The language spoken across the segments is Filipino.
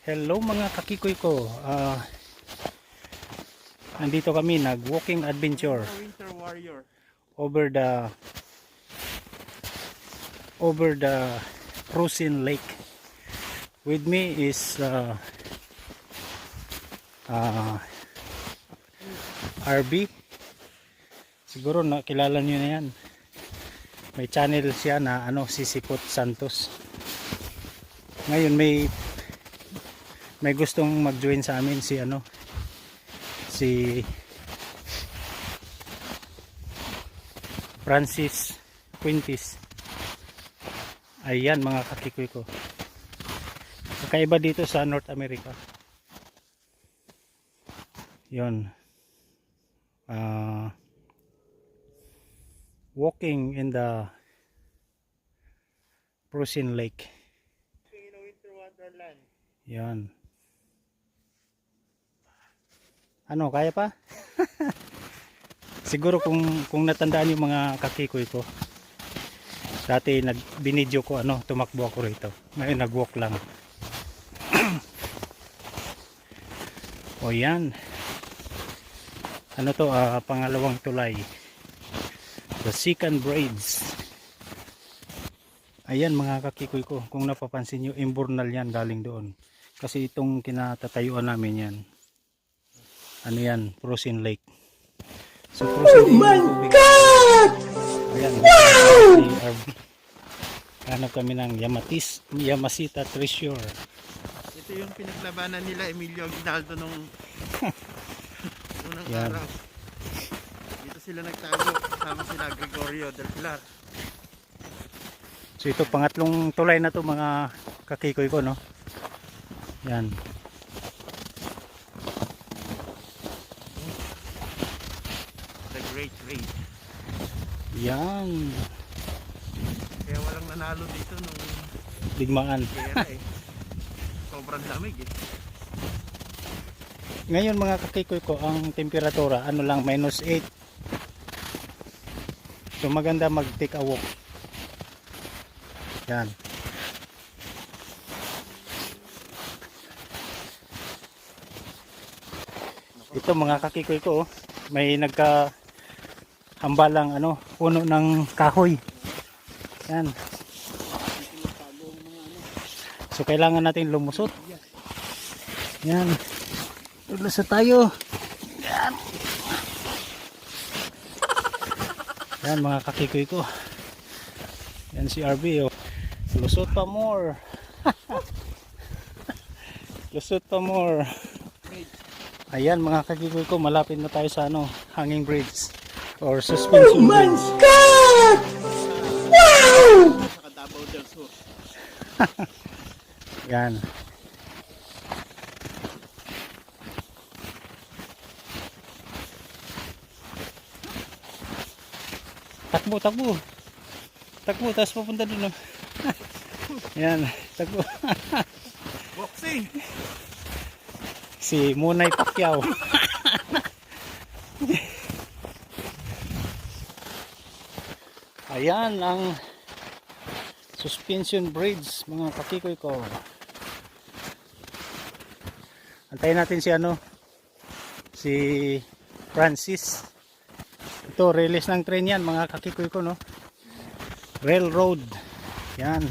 Hello mga kakikoy ko. Nandito kami nag-walking adventure Winter warrior. over the frozen lake. With me is RB. Siguro nakilala niyo na yan. May channel siya na Sisipot Santos. Ngayon may gustong mag-join sa amin si Francis Quintis. Ayan mga kakikoy ko. Kakaiba dito sa North America. Yon. Walking in the frozen lake. In a winter wonderland. Yan. Kaya pa? Siguro kung natandaan yung mga kakikoy ko. Dati binidyo ko tumakbo ako rito. Ngayon nag-walk lang. O yan. Pangalawang tulay. The second braids. Ayan mga kakikoy ko. Kung napapansin nyo, imburnal yan galing doon. Kasi itong kinatatayuan namin yan. Yan? Frozen lake. So frozen lake. Oh my God! Ayan. Wow! Hanap kami ng Yamasita Treasure. Ito yung pinaglabanan nila Emilio Aguinaldo nung unang yan. araw. Dito sila nagtago kasama sila Gregorio del Pilar. So ito pangatlong tulay na to mga kakikoy ko, no? Yan. The Great Raid. Yan. Kaya walang nanalo dito nung Digmaan. gera Sobrang lamig Ngayon mga kakikoy ko, ang temperatura lang -8. So maganda mag take a walk. Yan. Ito mga kakikoy ko, may nagkahambalang puno ng kahoy. Yan. So kailangan natin lumusot. Yan. Lumusot tayo. Yan. Yan mga kakikoy ko. Yan si RB. Lusot pa more. Lusot pa more. Ayan mga kakikoy ko, malapit na tayo sa hanging bridge or suspension bridge. Oh my God! Wow! Saka Davao del Sur. Yan. Takbo, takbo. Takbo, tapos papunta dun. Yan, takbo. Boxing! Si Munay Pacquiao. Ayan ang suspension bridge mga kakikoy ko. Antayin natin si Francis. Ito release ng train yan mga kakikoy ko, no? Railroad. Yan.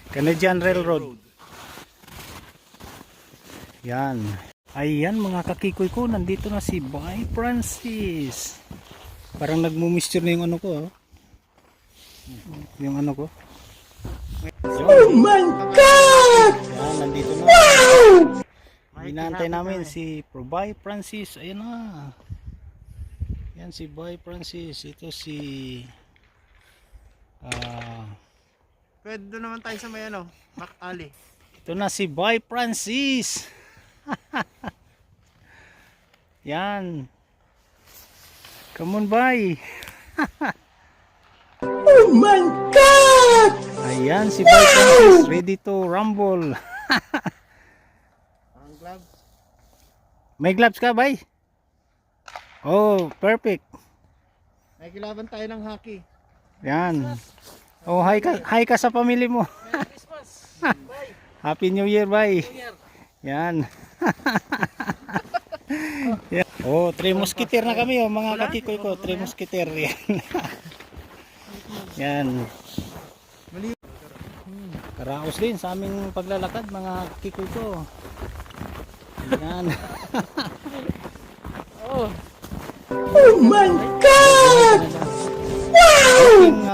Canadian Railroad. Yan. Ayan mga kakikoy ko, nandito na si Boy Francis. Parang nagmumistyo na yung ko. Yung ko. Oh my God! Yan, nandito na. Wow! Inaantay namin si Boy Francis. Ayan na. Yan si Boy Francis. Ito si Pwede doon naman tayo sa may Mac Ali. ito na si Boy Francis. Yan. Come on, Boy. Oh my God! Ayan si Boy Francis, ready to rumble. Ang gloves. May gloves ka, Boy? Oh, perfect. May kilaban tayo ng hockey. Yan. Oh, hi ka sa pamilya mo. Merry Christmas! Bye! Happy New Year, bye. Yan. Yan. Oh, 3 musketeer na kami, oh, mga kakikoy ko. 3 musketeer. Yan. Yan. Karaos din sa aming paglalakad, mga kakikoy ko. Yan. Oh my God! Aking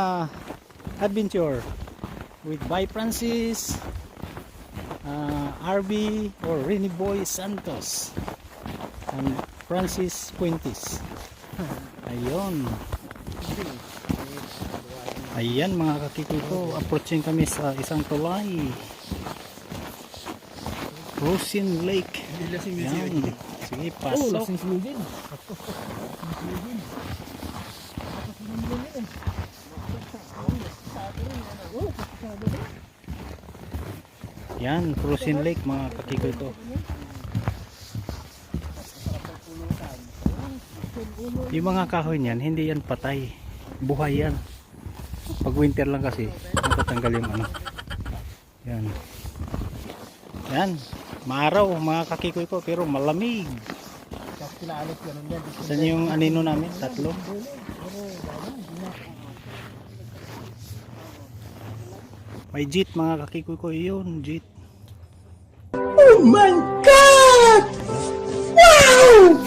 adventure with Bay Francis, RB or Rene Boy Santos and Francis Puentes. Ayun. Ayan mga kakikoy ko, approaching kami sa isang tulay. Rosin Lake. Yan. Sige, pasok. Yan, Rosin Lake mga kakikoy ko. Yung mga kahoy niyan, hindi yan patay. Buhay yan. Pag winter lang kasi, matatanggal yung ano. Yan. Yan. Maaraw mga kakikoy ko, pero malamig. Saan yung anino namin? 3. May jeep mga kakikoy ko, yun, jeep. Oh my God! Wow!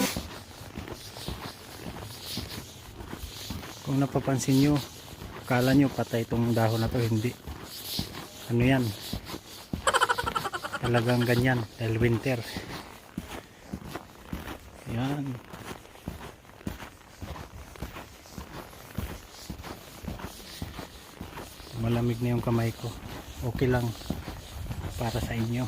Kung napapansin nyo, akala nyo patay itong dahon na to, hindi. Ano yan? Talagang ganyan, dahil winter. Yan. Malamig na yung kamay ko. Okay lang para sa inyo.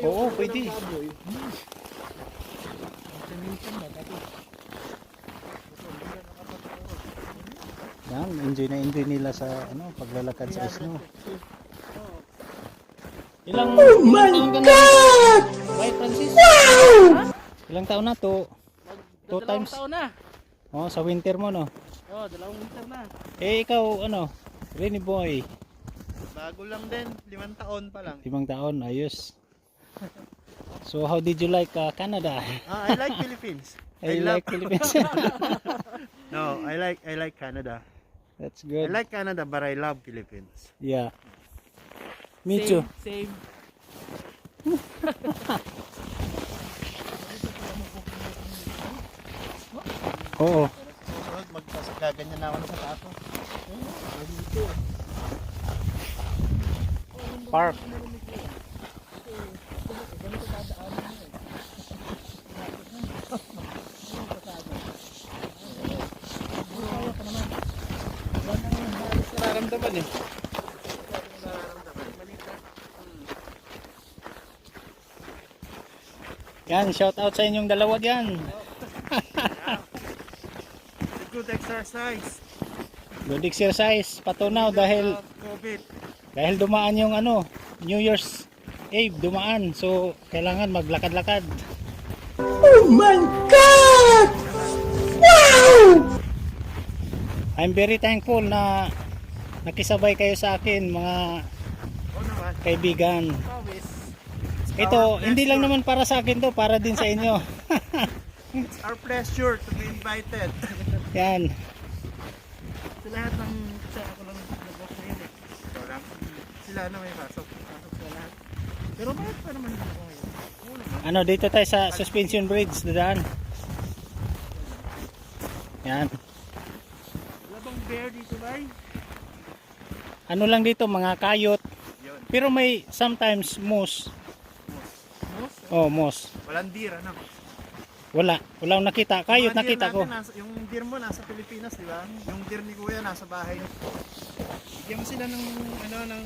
Oo, pwede. Yan, enjoy nila sa ano, paglalakad sa snow. Ilang Oh my God! Bye, Francis. Ilang taon na to? 2 times. Taon na. Oh, sa winter mo no. Oh, 2 winter na. Eh ikaw ano, Rene Boy, Bago lang din, 5 taon pa lang. 5 taon, ayos. So how did you like Canada? I like Philippines. I like Philippines. No, I like Canada. That's I good. like Canada, but I love Philippines. Yeah. Me too. Same. Oo. Susunod, magkaganyan na ako sa tato. Park. Nararamdaman eh. Yan, shout out sa inyong dalawa diyan. Good exercise. Good exercise patunaw dahil COVID. dumaan yung ano, New Year's Eve dumaan. So kailangan maglakad-lakad. Oh my God! Wow! I'm very thankful na nakisabay kayo sa akin mga Oo naman. kaibigan. Always. Ito, hindi lang naman para sa akin to, para din sa inyo. It's our pleasure to be invited. Yan. Sa lahat ng ako lang nag-book ngayon eh. Ikaw lang. Sila na may pasok. Pasok sa lahat. Pero bakit pa naman ako ngayon? Oo naman. Ano, dito tayo sa suspension bridge, dadaan. Yan. Wala bang bear dito ba? Ano lang dito, mga kayot. Yun. Pero may sometimes moose. Moose? Oh, moose. Walang deer ano? Wala akong nakita. Kayot Mga deer nakita ko. natin, yung deer mo nasa Pilipinas, di ba? Yung deer ni Kuya nasa bahay. Bigyan mo sila ng ano ng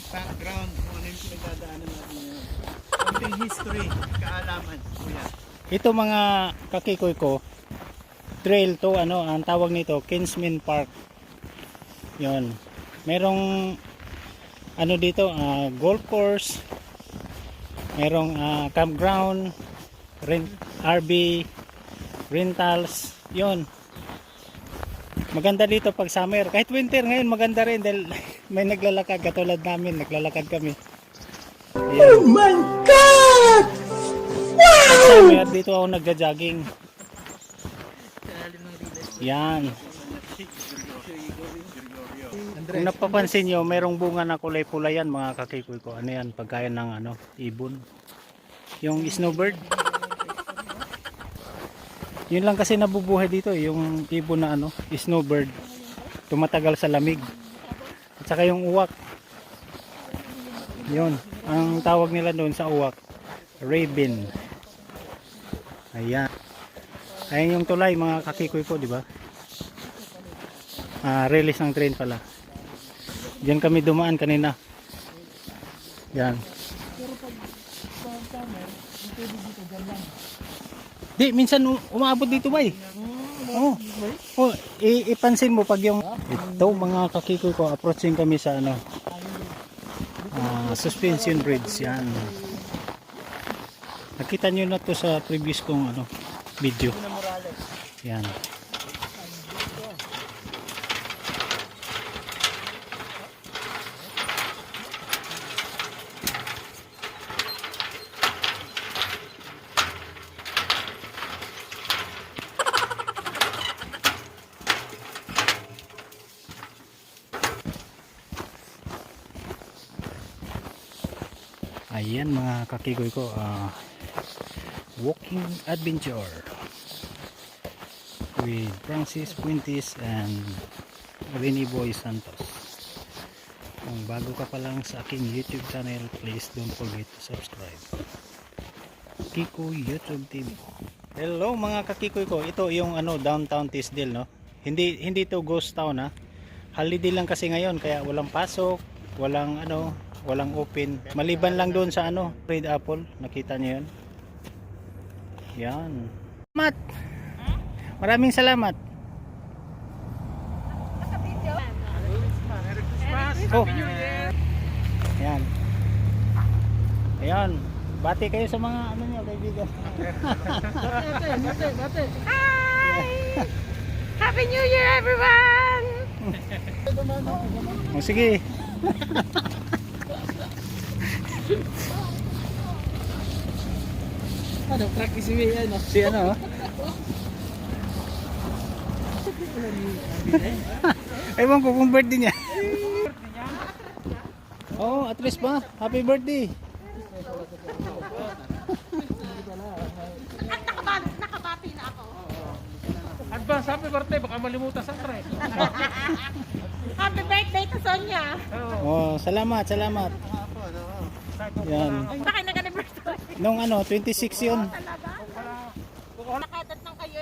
background kung ano yung pinagdadaanan natin ngayon. Konting history, kaalaman, Kuya. Ito mga kakikoy ko, trail to, ano, ang tawag nito, Kinsman Park. Yon. Merong ano dito, golf course, merong campground, RV, rentals, yon. Maganda dito pag summer. Kahit winter ngayon maganda rin dahil may naglalakad katulad namin, naglalakad kami. Ayan. Oh my God! Pag summer dito ako nagja-jogging. Yan. Kung napapansin nyo, merong bunga na kulay-pula yan mga kakikoy ko. Ano yan? Pagkain ng ibon. Yung snowbird. Yun lang kasi nabubuhay dito, yung ibon na snowbird. Tumatagal sa lamig. At saka yung uwak. Yun, ang tawag nila doon sa uwak, raven. Ayan. Ayan yung tulay mga kakikoy ko, di ba? Release ng train pala. Diyan kami dumaan kanina. Yan. Di, minsan umabot dito ba eh. Oh. Oh, ipansin mo pag yung ito mga kakikoy ko, approaching kami sa suspension bridge yan. Nakita nyo na to sa previous kong video. Yan. Ayan mga kakigoy ko, walking adventure with Francis Fuentes and Rene Boy Santos. Kung bago ka pa lang sa aking YouTube channel, please don't forget to subscribe. Kiko YouTube TV. Hello mga kakikoy ko, ito yung downtown Tisdale, no? Hindi to ghost town, ha. Holiday lang kasi ngayon kaya walang pasok, walang walang open, maliban lang doon sa Red Apple. Nakita niyo yun? Yan. Salamat. Maraming salamat. Oh. Yan. Ayan. Bati kayo sa mga niyo, kaibigan. Bate. Hi! Happy New Year, everyone! Oh, sige. Practice mo yan. Si ewan ko kung birthday niya. Oh, at least ba? Happy birthday. Nakabati na ako. Advance happy birthday, baka malimutan sa tre. Happy birthday to Sonia! Oh, salamat. Yan. Baka nag-anniversary. Nung 26 yun. Talaga? Nakadat ng kayo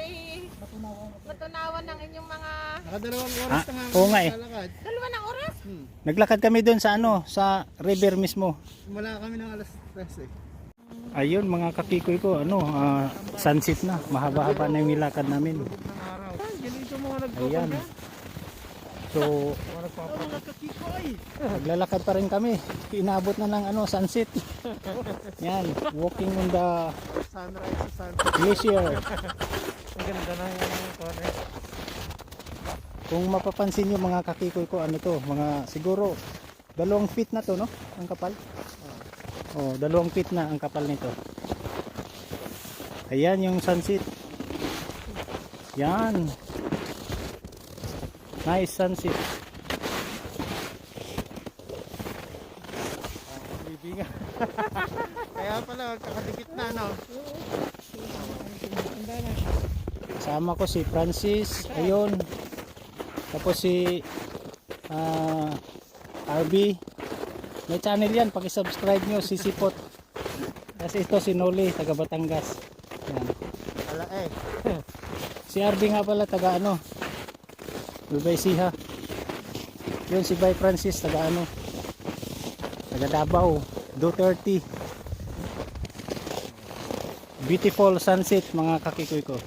matunawan ng inyong mga Nakadalawang oras na nga. Oo nga eh. Lalakad. dalawa ng oras? Naglakad kami doon sa sa river mismo. Wala kami ng alas 3 eh. Ayun mga kakikoy ko, sunset na. Mahaba-haba na yung nilakad namin. Ganito mga Ayan. So, naglalakad pa rin kami. Inabot na ng sunset. Yan, walking on the sunrise sa sunset. glacier. Ang ganda na yung corner. Kung mapapansin nyo mga kakikoy ko, mga siguro 2 feet na to, no? Ang kapal. Oh, 2 feet na ang kapal nito. Ayan yung sunset. Yan. Nice sunset. Bibigan. Kaya pala, kakadikit na Kasama ko si Francis, ayun. Tapos si RB. May channel yan, paki-subscribe nyo, si Sipot. Kasi ito si Noli, taga Batangas. Yan. Ala Si RB nga pala, taga Ubay Siha. Yun si Bay Francis, taga taga Davao, Duterte. Beautiful sunset mga kakikoy ko.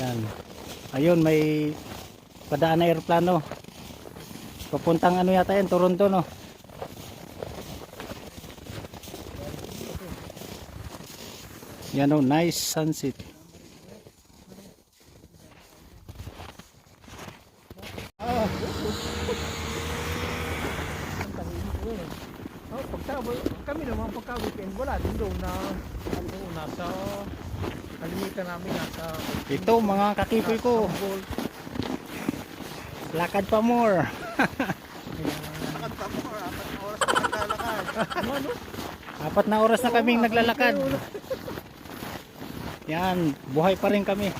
Yan. Ayun, may padaan na aeroplano. Papuntang ano yata yan, Toronto, no? Yan o, nice sunset. Kami naman pagka weekend wala din doon na ano, nasa kalimitan namin nasa Ito mga kakipoy ko. Lakad pa more. lakad pa mo, 4 oras na naglalakad. Ano? 4 na oras na kaming naglalakad. Yan, buhay pa rin kami.